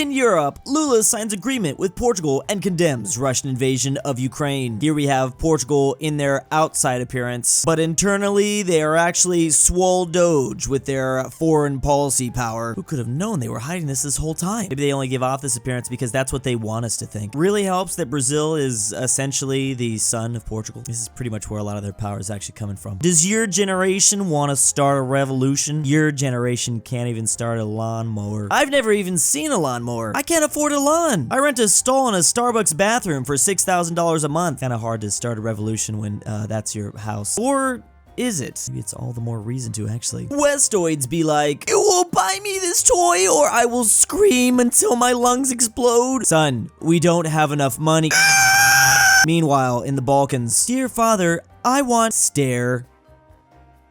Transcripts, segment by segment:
In Europe, Lula signs agreement with Portugal and condemns Russian invasion of Ukraine. Here we have Portugal in their outside appearance, but internally they are actually swole doge with their foreign policy power. Who could have known they were hiding this whole time? Maybe they only give off this appearance because that's what they want us to think. Really helps that Brazil is essentially the son of Portugal. This is pretty much where a lot of their power is actually coming from. Does your generation want to start a revolution? Your generation can't even start a lawnmower. I've never even seen a lawnmower. I can't afford a lawn. I rent a stall in a Starbucks bathroom for $6,000 a month. Kind of hard to start a revolution when that's your house. Or is it? Maybe it's all the more reason to, actually. Westoids be like, you will buy me this toy or I will scream until my lungs explode. Son, we don't have enough money. Meanwhile, in the Balkans, dear father, I want stare.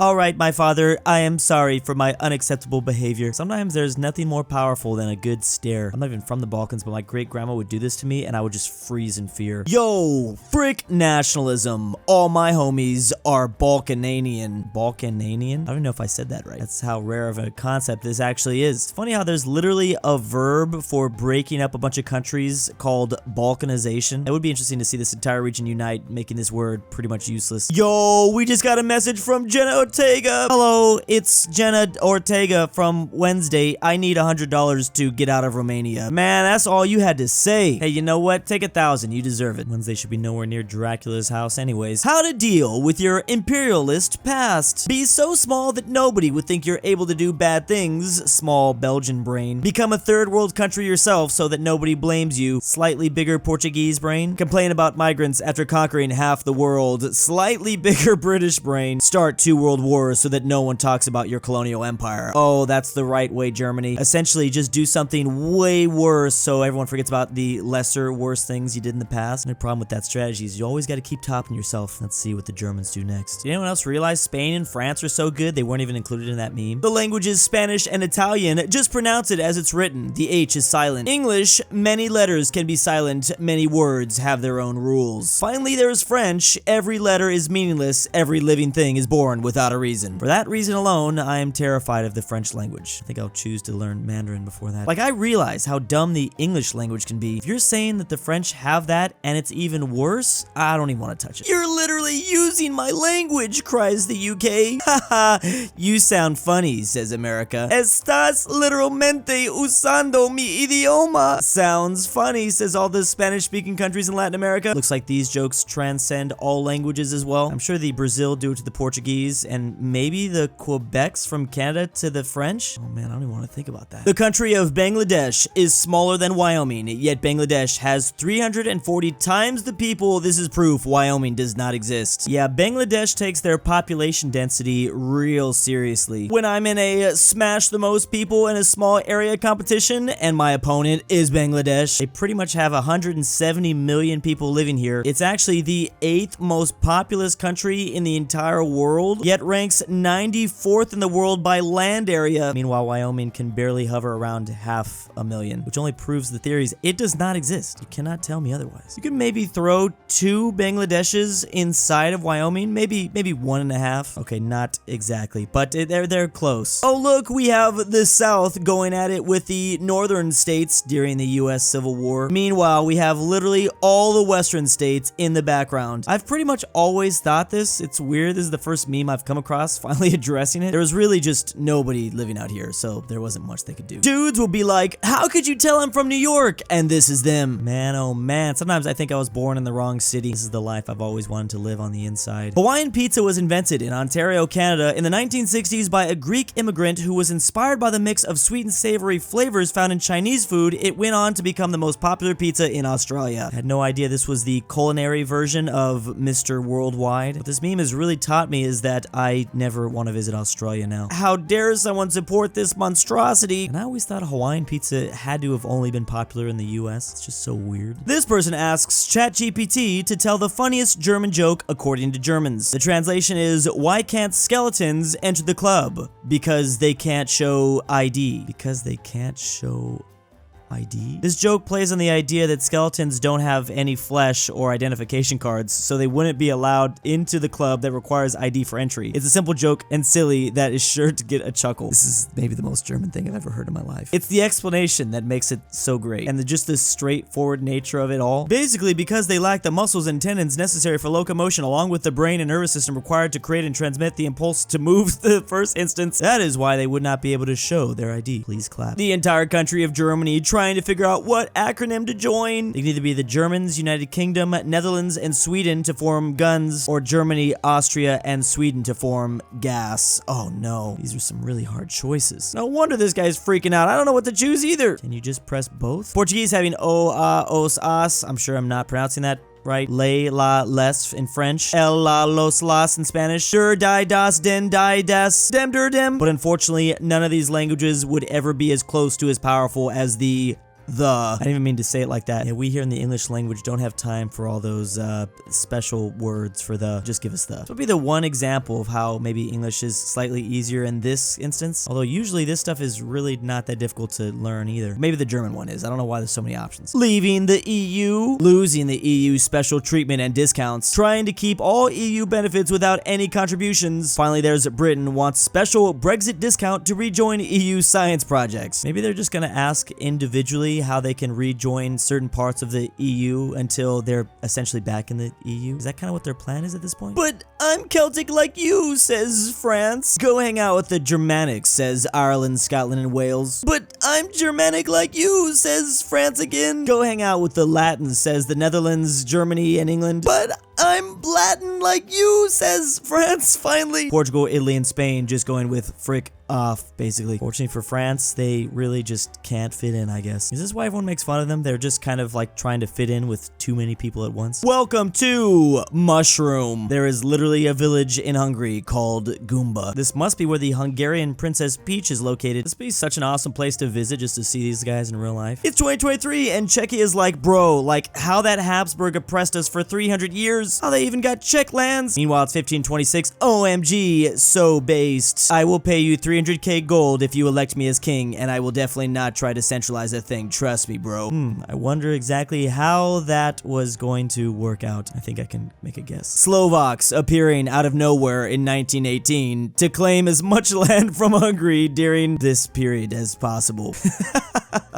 All right, my father, I am sorry for my unacceptable behavior. Sometimes there's nothing more powerful than a good stare. I'm not even from the Balkans, but my great-grandma would do this to me and I would just freeze in fear. Yo, frick nationalism. All my homies are Balkananian. Balkananian? I don't know if I said that right. That's how rare of a concept this actually is. It's funny how there's literally a verb for breaking up a bunch of countries called balkanization. It would be interesting to see this entire region unite, making this word pretty much useless. Yo, we just got a message from Jenna Ortega. Hello, it's Jenna Ortega from Wednesday. I need $100 to get out of Romania. Man, that's all you had to say. Hey, you know what? Take 1,000. You deserve it. Wednesday should be nowhere near Dracula's house anyways. How to deal with your imperialist past. Be so small that nobody would think you're able to do bad things. Small Belgian brain. Become a third world country yourself so that nobody blames you. Slightly bigger Portuguese brain. Complain about migrants after conquering half the world. Slightly bigger British brain. Start 2 world wars so that no one talks about your colonial empire. Oh, that's the right way, Germany. Essentially, just do something way worse so everyone forgets about the lesser, worse things you did in the past. And the problem with that strategy is you always got to keep topping yourself. Let's see what the Germans do next. Did anyone else realize Spain and France are so good they weren't even included in that meme? The languages Spanish and Italian, just pronounce it as it's written. The H is silent. English, many letters can be silent. Many words have their own rules. Finally, there's French. Every letter is meaningless. Every living thing is born without a reason. For that reason alone, I am terrified of the French language. I think I'll choose to learn Mandarin before that. Like, I realize how dumb the English language can be. If you're saying that the French have that and it's even worse, I don't even want to touch it. You're literally using my language, cries the UK. Haha, you sound funny, says America. Estás literalmente usando mi idioma. Sounds funny, says all the Spanish-speaking countries in Latin America. Looks like these jokes transcend all languages as well. I'm sure the Brazil do it to the Portuguese, and maybe the Quebecs from Canada to the French? Oh man, I don't even want to think about that. The country of Bangladesh is smaller than Wyoming, yet Bangladesh has 340 times the people. This is proof Wyoming does not exist. Yeah, Bangladesh takes their population density real seriously. When I'm in a smash the most people in a small area competition and my opponent is Bangladesh, they pretty much have 170 million people living here. It's actually the 8th most populous country in the entire world, yet ranks 94th in the world by land area. Meanwhile, Wyoming can barely hover around 500,000, which only proves the theories it does not exist. You cannot tell me otherwise. You can maybe throw 2 Bangladeshes inside of Wyoming, maybe 1.5. Okay, not exactly, but they're close. Oh look, we have the South going at it with the northern states during the US Civil War. Meanwhile, we have literally all the western states in the background. I've pretty much always thought this. It's weird. This is the first meme I've come across finally addressing it. There was really just nobody living out here, so there wasn't much they could do. Dudes will be like, how could you tell I'm from New York? And this is them. Man, oh man. Sometimes I think I was born in the wrong city. This is the life I've always wanted to live on the inside. Hawaiian pizza was invented in Ontario, Canada in the 1960s by a Greek immigrant who was inspired by the mix of sweet and savory flavors found in Chinese food. It went on to become the most popular pizza in Australia. I had no idea this was the culinary version of Mr. Worldwide. What this meme has really taught me is that I never want to visit Australia now. How dare someone support this monstrosity? And I always thought Hawaiian pizza had to have only been popular in the US. It's just so weird. This person asks ChatGPT to tell the funniest German joke according to Germans. The translation is, why can't skeletons enter the club? Because they can't show ID. Because they can't show ID? This joke plays on the idea that skeletons don't have any flesh or identification cards, so they wouldn't be allowed into the club that requires ID for entry. It's a simple joke and silly that is sure to get a chuckle. This is maybe the most German thing I've ever heard in my life. It's the explanation that makes it so great, and just the straightforward nature of it all. Basically, because they lack the muscles and tendons necessary for locomotion, along with the brain and nervous system required to create and transmit the impulse to move the first instance, that is why they would not be able to show their ID. Please clap. The entire country of Germany trying to figure out what acronym to join. They can either be the Germans, United Kingdom, Netherlands, and Sweden to form guns, or Germany, Austria, and Sweden to form gas. Oh no, these are some really hard choices. No wonder this guy's freaking out. I don't know what to choose either. Can you just press both? Portuguese having o, a, os, as. I'm sure I'm not pronouncing that right. Le, la, les in French. El, la, los, las in Spanish. Der, die, das, den, die, des, dem, der, dem. But unfortunately, none of these languages would ever be as close to as powerful as the. I didn't even mean to say it like that. Yeah, we here in the English language don't have time for all those special words for the. Just give us the. This would be the one example of how maybe English is slightly easier in this instance. Although usually this stuff is really not that difficult to learn either. Maybe the German one is. I don't know why there's so many options. Leaving the EU. Losing the EU special treatment and discounts. Trying to keep all EU benefits without any contributions. Finally, there's Britain wants special Brexit discount to rejoin EU science projects. Maybe they're just gonna ask individually how they can rejoin certain parts of the EU until they're essentially back in the EU. Is that kind of what their plan is at this point? But I'm Celtic like you, says France. Go hang out with the Germanics, says Ireland, Scotland, and Wales. But I'm Germanic like you, says France again. Go hang out with the Latins, says the Netherlands, Germany, and England. But I'm Latin like you, says France finally. Portugal, Italy, and Spain just going with frick off, basically. Fortunately for France, they really just can't fit in, I guess. Is this why everyone makes fun of them? They're just kind of like trying to fit in with too many people at once. Welcome to Mushroom. There is literally a village in Hungary called Goomba. This must be where the Hungarian Princess Peach is located. This would be such an awesome place to visit just to see these guys in real life. It's 2023 and Czechia is like, bro, like how that Habsburg oppressed us for 300 years. How they even got Czech lands. Meanwhile, it's 1526. OMG, so based. I will pay you 300k gold if you elect me as king, and I will definitely not try to centralize a thing. Trust me, bro. I wonder exactly how that was going to work out. I think I can make a guess. Slovaks appearing out of nowhere in 1918 to claim as much land from Hungary during this period as possible.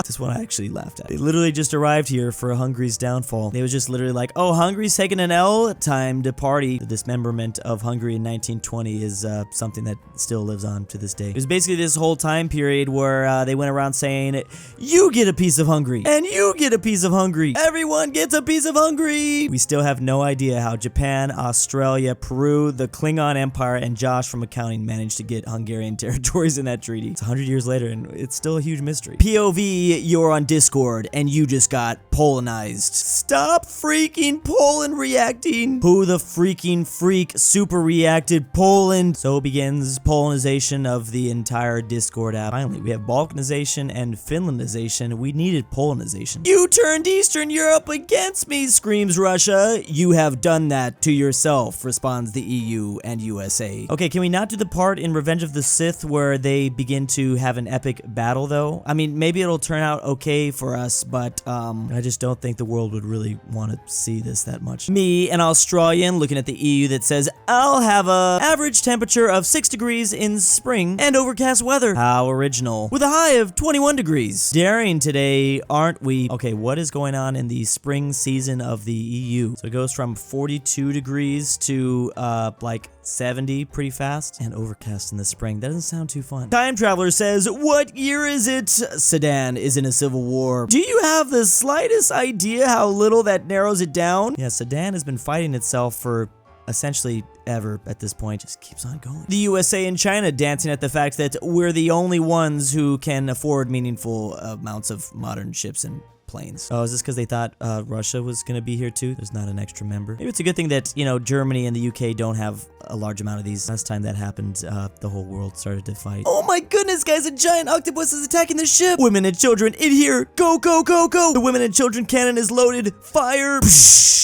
This one I actually laughed at. They literally just arrived here for Hungary's downfall. They was just literally like, oh, Hungary's taking an L, time to party. The dismemberment of Hungary in 1920 is something that still lives on to this day. It was basically this whole time period where they went around saying, you get a piece of Hungary, and you get a piece of Hungary. Everyone gets a piece of Hungary. We still have no idea how Japan, Australia, Peru, the Klingon Empire, and Josh from accounting managed to get Hungarian territories in that treaty. It's 100 years later, and it's still a huge mystery. POV, you're on Discord, and you just got Polonized. Stop freaking Poland reacting. Who the freaking freak super reacted Poland? So begins Polonization of the entire Discord app. Finally, we have Balkanization and Finlandization. We needed Polonization. You turned Eastern Europe against me, screams Russia. You have done that to yourself, responds the EU and USA. Okay, can we not do the part in Revenge of the Sith where they begin to have an epic battle, though? I mean, maybe it'll turn out okay for us, but I just don't think the world would really want to see this that much. Me, an Australian, looking at the EU that says, I'll have a average temperature of 6 degrees in spring and overcast weather. How original. With a high of 21 degrees. Daring today, aren't we? Okay, what is going on in the spring season of the EU? So it goes from 42 degrees to like 70 pretty fast, and overcast in the spring. That doesn't sound too fun. Time Traveler says, what year is it? Sudan is in a civil war. Do you have the slightest idea how little that narrows it down? Yeah, Sudan has been fighting itself for essentially ever at this point. Just keeps on going. The USA and China dancing at the fact that we're the only ones who can afford meaningful amounts of modern ships and planes. Oh, is this because they thought Russia was going to be here too? There's not an extra member. Maybe it's a good thing that, you know, Germany and the UK don't have a large amount of these. Last time that happened, the whole world started to fight. Oh my goodness! goodness, guys, a giant octopus is attacking the ship. Women and children in here. Go, go, go, go. The women and children cannon is loaded. Fire.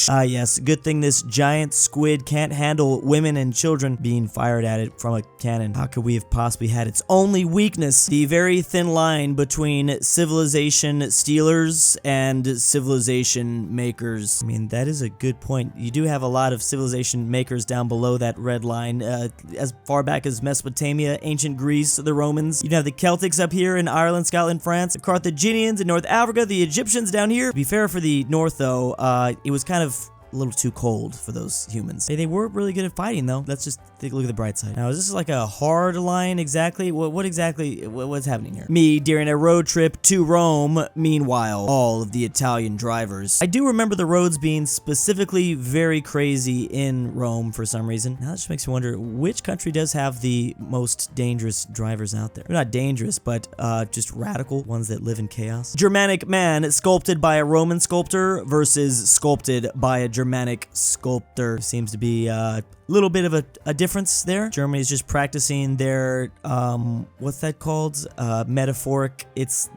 Ah, yes. Good thing this giant squid can't handle women and children being fired at it from a cannon. How could we have possibly had its only weakness? The very thin line between civilization stealers and civilization makers. I mean, that is a good point. You do have a lot of civilization makers down below that red line. As far back as Mesopotamia, ancient Greece, the Romans. You'd have the Celtics up here in Ireland, Scotland, France, the Carthaginians in North Africa, the Egyptians down here. To be fair for the North, though, it was kind of a little too cold for those humans. They were really good at fighting, though. Let's just take a look at the bright side. Now, is this like a hard line exactly? What's happening here? Me during a road trip to Rome, meanwhile, all of the Italian drivers. I do remember the roads being specifically very crazy in Rome for some reason. Now, that just makes me wonder, which country does have the most dangerous drivers out there? They're not dangerous, but just radical ones that live in chaos. Germanic man sculpted by a Roman sculptor versus sculpted by a Germanic sculptor. Seems to be a little bit of a difference there. Germany's just practicing their what's that called? Metaphoric. It's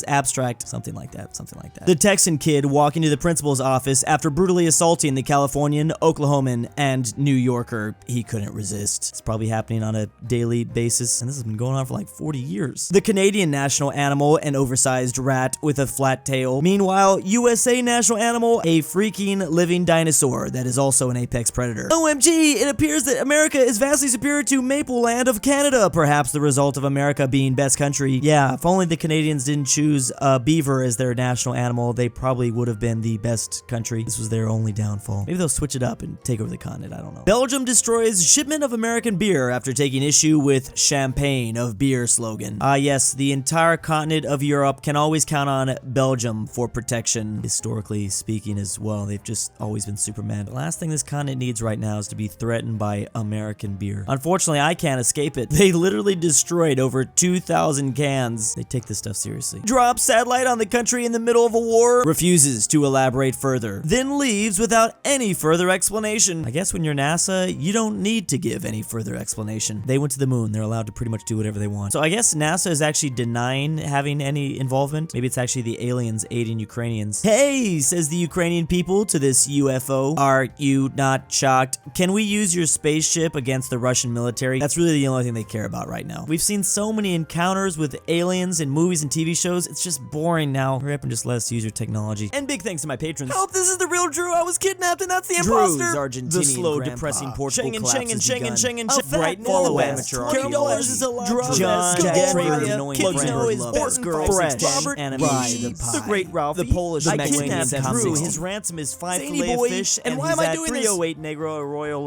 abstract, something like that. The Texan kid walking to the principal's office after brutally assaulting the Californian, Oklahoman, and New Yorker. He couldn't resist. It's probably happening on a daily basis, and this has been going on for like 40 years. The Canadian national animal, an oversized rat with a flat tail. Meanwhile, USA national animal, a freaking living dinosaur that is also an apex predator. OMG, it appears that America is vastly superior to Maple Land of Canada, perhaps the result of America being best country. Yeah, if only the Canadians didn't choose a beaver as their national animal, they probably would have been the best country. This was their only downfall. Maybe they'll switch it up and take over the continent, I don't know. Belgium destroys shipment of American beer after taking issue with champagne of beer slogan. Ah yes, the entire continent of Europe can always count on Belgium for protection, historically speaking as well. They've just always been Superman. The last thing this continent needs right now is to be threatened by American beer. Unfortunately, I can't escape it. They literally destroyed over 2,000 cans. They take this stuff seriously. Drops satellite on the country in the middle of a war. Refuses to elaborate further. Then leaves without any further explanation. I guess when you're NASA, you don't need to give any further explanation. They went to the moon. They're allowed to pretty much do whatever they want. So I guess NASA is actually denying having any involvement. Maybe it's actually the aliens aiding Ukrainians. Hey, says the Ukrainian people to this UFO. Are you not shocked? Can we use your spaceship against the Russian military? That's really the only thing they care about right now. We've seen so many encounters with aliens in movies and TV shows. It's just boring now. Hurry up and just let us use your technology. And big thanks to my patrons. Help, this is the real Drew. I was kidnapped and that's the imposter. Drew's Argentinian The slow, grandpa. depressing Portugal Schengen, Brighton follow Amateur Amateur is a lot. Drove JohnDenver, KirinoIsBestGirl, Phresh Animations, RyeThePie, The Polish-Lithuanian Kidnapped Drew. Commonwealth, His ransom is 5 ZaneyBoi, fillet of fish, and and why he's am I at doing this? 308 Negro Arroyo Lane.